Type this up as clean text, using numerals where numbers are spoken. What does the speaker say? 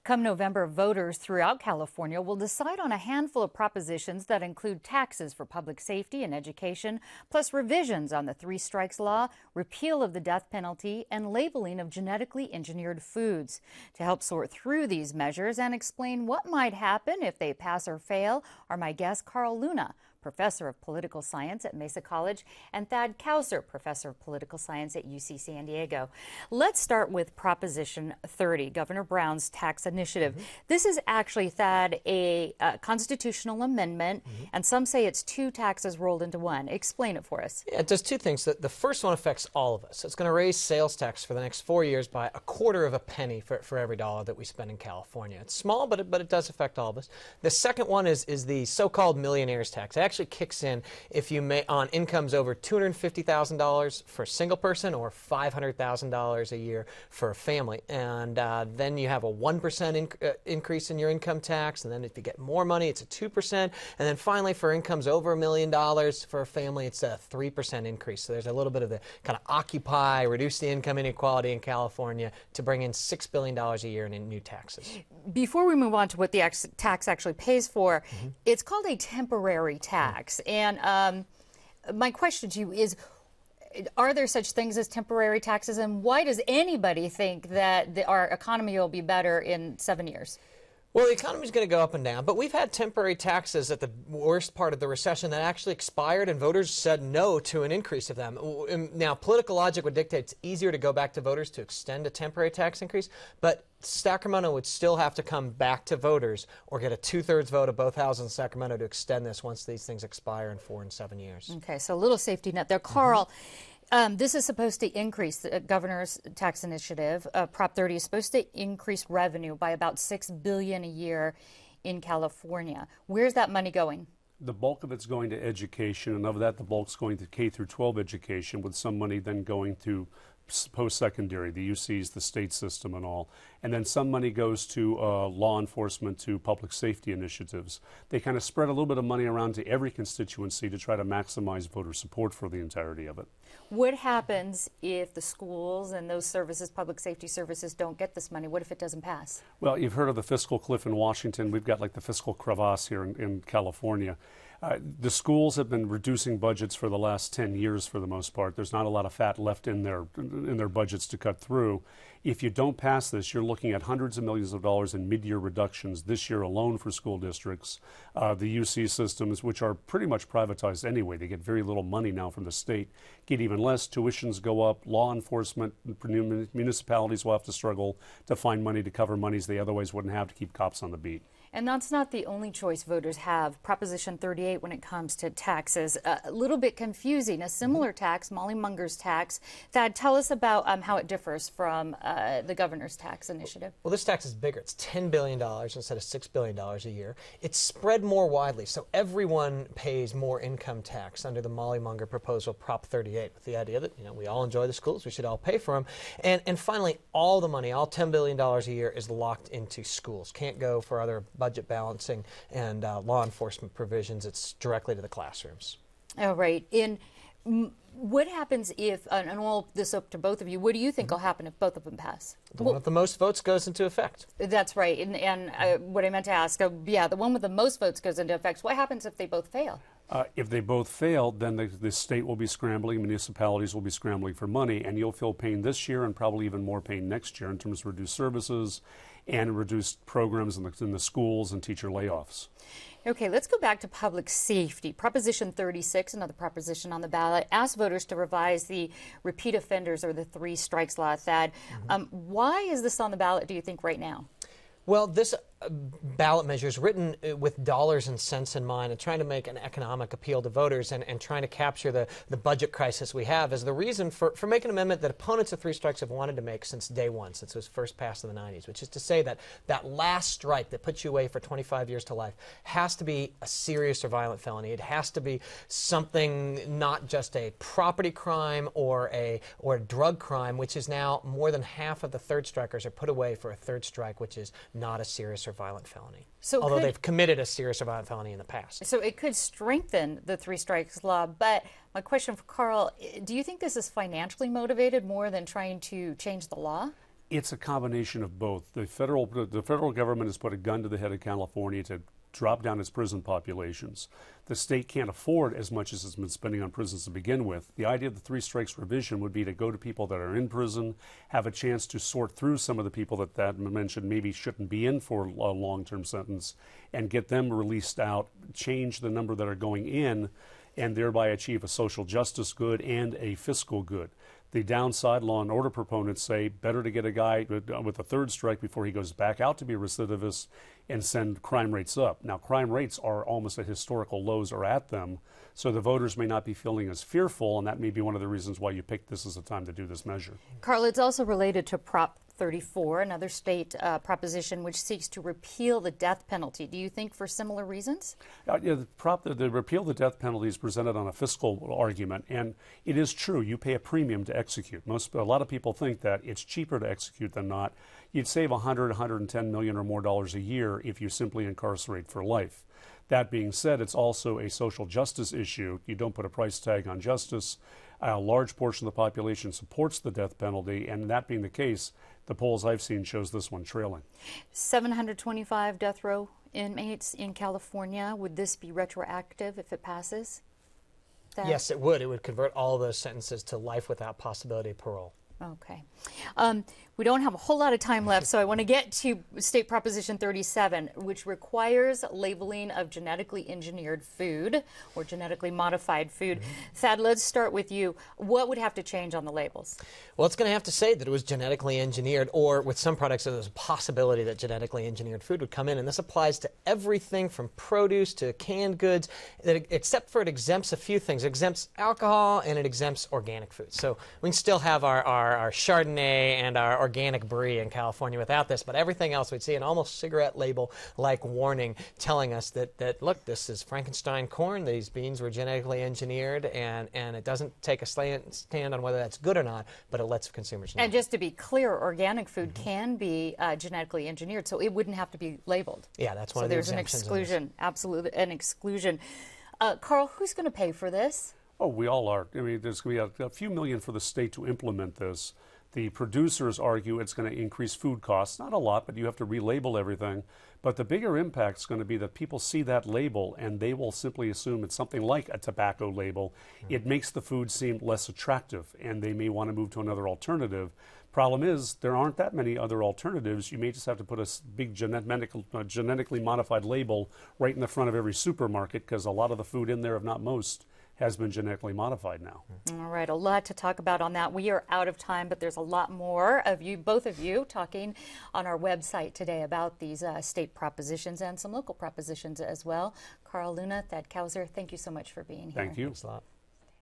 Come November, voters throughout California will decide on a handful of propositions that include taxes for public safety and education, plus revisions on the three strikes law, repeal of the death penalty, and labeling of genetically engineered foods. To help sort through these measures and explain what might happen if they pass or fail are my guests Carl Luna, professor of political science at Mesa College, and Thad Kousser, professor of political science at UC San Diego. Let's start with Proposition 30, Governor Brown's tax initiative. This is actually, Thad, a constitutional amendment, and some say it's two taxes rolled into one. Explain it for us. Yeah, it does two things. The first one affects all of us. It's going to raise sales tax for the next 4 years by a quarter of a penny for every dollar that we spend in California. It's small, but it does affect all of us. The second one is the so-called millionaire's tax. It actually kicks in if you may on incomes over $250,000 for a single person or $500,000 a year for a family. And then you have a 1% increase in your income tax. And then if you get more money, it's a 2%. And then finally, for incomes over $1 million for a family, it's a 3% increase. So there's a little bit of the kind of occupy, reduce the income inequality in California to bring in $6 billion a year in new taxes. Before we move on to what the tax actually pays for, it's called a temporary tax. And my question to you is, are there such things as temporary taxes, and why does anybody think that our economy will be better in 7 years? Well, the economy is going to go up and down, but we've had temporary taxes at the worst part of the recession that actually expired, and voters said no to an increase of them. Now, political logic would dictate it's easier to go back to voters to extend a temporary tax increase, but Sacramento would still have to come back to voters or get a 2/3 vote of both houses in Sacramento to extend this once these things expire in 4 and 7 years. Okay, so a little safety net there. Carl, this is supposed to increase the governor's tax initiative. Prop 30 is supposed to increase revenue by about $6 billion a year in California. Where's that money going? The bulk of it's going to education, and of that, the bulk's going to K through 12 education, with some money then going to post-secondary, the UCs, the state system and all. And then some money goes to law enforcement, to public safety initiatives. They kind of spread a little bit of money around to every constituency to try to maximize voter support for the entirety of it. What happens if the schools and those services, public safety services, don't get this money? What if it doesn't pass? Well, you've heard of the fiscal cliff in Washington. We've got like the fiscal crevasse here in California. The schools have been reducing budgets for the last 10 years for the most part. There's not a lot of fat left in their budgets to cut through. If you don't pass this, you're looking at hundreds of millions of dollars in mid-year reductions this year alone for school districts. The UC systems, which are pretty much privatized anyway, they get very little money now from the state, get even less. Tuitions go up. Law enforcement, municipalities will have to struggle to find money to cover monies they otherwise wouldn't have to keep cops on the beat. And that's not the only choice voters have. Proposition 38, when it comes to taxes, a little bit confusing. A similar tax, Molly Munger's tax. Thad, tell us about how it differs from the governor's tax initiative. Well, this tax is bigger. It's $10 billion instead of $6 billion a year. It's spread more widely, so everyone pays more income tax under the Molly Munger proposal, Prop 38, with the idea that, we all enjoy the schools, we should all pay for them. And finally, all the money, all $10 billion a year, is locked into schools. Can't go for other budget balancing and law enforcement provisions. It's directly to the classrooms. All right. What happens if, and all this up to both of you, what do you think will happen if both of them pass? The one with the most votes goes into effect. That's right. And what I meant to ask, the one with the most votes goes into effect. What happens if they both fail? If they both fail, then the state will be scrambling, municipalities will be scrambling for money, and you'll feel pain this year and probably even more pain next year in terms of reduced services and reduced programs in the schools and teacher layoffs. Okay, let's go back to public safety. Proposition 36, another proposition on the ballot, asks voters to revise the repeat offenders or the three strikes law. Thad, why is this on the ballot, do you think, right now? Well, this ballot measure is written with dollars and cents in mind and trying to make an economic appeal to voters and trying to capture the budget crisis we have as the reason for making an amendment that opponents of three strikes have wanted to make since day one, since it was first passed in the 90s, which is to say that that last strike that puts you away for 25 years to life has to be a serious or violent felony. It has to be something, not just a property crime or a drug crime, which is now more than half of the third strikers are put away for a third strike, which is not a serious or violent felony. So although they've committed a serious or violent felony in the past. So it could strengthen the three strikes law. But my question for Carl, do you think this is financially motivated more than trying to change the law? It's a combination of both. The federal government has put a gun to the head of California to drop down its prison populations. The state can't afford as much as it's been spending on prisons to begin with. The idea of the three strikes revision would be to go to people that are in prison, have a chance to sort through some of the people that mentioned maybe shouldn't be in for a long-term sentence, and get them released out, change the number that are going in, and thereby achieve a social justice good and a fiscal good. The downside, law and order proponents say, better to get a guy with a third strike before he goes back out to be a recidivist and send crime rates up. Now, crime rates are almost at historical lows or at them, so the voters may not be feeling as fearful, and that may be one of the reasons why you picked this as a time to do this measure. Carl, it's also related to Prop 34, another state proposition which seeks to repeal the death penalty. Do you think for similar reasons? Yeah, the repeal of the death penalty is presented on a fiscal argument, and it is true. You pay a premium to execute. A lot of people think that it's cheaper to execute than not. You'd save $110 million or more dollars a year if you simply incarcerate for life. That being said, it's also a social justice issue. You don't put a price tag on justice. A large portion of the population supports the death penalty, and that being the case, the polls I've seen shows this one trailing. 725 death row inmates in California. Would this be retroactive if it passes? Yes, it would. It would convert all those sentences to life without possibility of parole. Okay. We don't have a whole lot of time left, so I want to get to State Proposition 37, which requires labeling of genetically engineered food or genetically modified food. Thad, let's start with you. What would have to change on the labels? Well, it's going to have to say that it was genetically engineered, or with some products, there's a possibility that genetically engineered food would come in, and this applies to everything from produce to canned goods, except for it exempts a few things. It exempts alcohol, and it exempts organic food. So we can still have our Chardonnay and our organic brie in California without this, but everything else we'd see an almost cigarette label-like warning telling us that look, this is Frankenstein corn, these beans were genetically engineered, and it doesn't take a stand on whether that's good or not, but it lets consumers know. And just to be clear, organic food can be genetically engineered, so it wouldn't have to be labeled. Yeah, that's one of the exemptions. So there's an exclusion, absolutely an exclusion. Carl, who's going to pay for this? Oh, we all are. I mean, there's going to be a few million for the state to implement this. The producers argue it's going to increase food costs. Not a lot, but you have to relabel everything. But the bigger impact is going to be that people see that label and they will simply assume it's something like a tobacco label. It makes the food seem less attractive, and they may want to move to another alternative. Problem is, there aren't that many other alternatives. You may just have to put a big genetically modified label right in the front of every supermarket, because a lot of the food in there, if not most, has been genetically modified now. All right, a lot to talk about on that. We are out of time, but there's a lot more of you, both of you, talking on our website today about these state propositions and some local propositions as well. Carl Luna, Thad Kousser, thank you so much for being here. Thank you. Thanks a lot.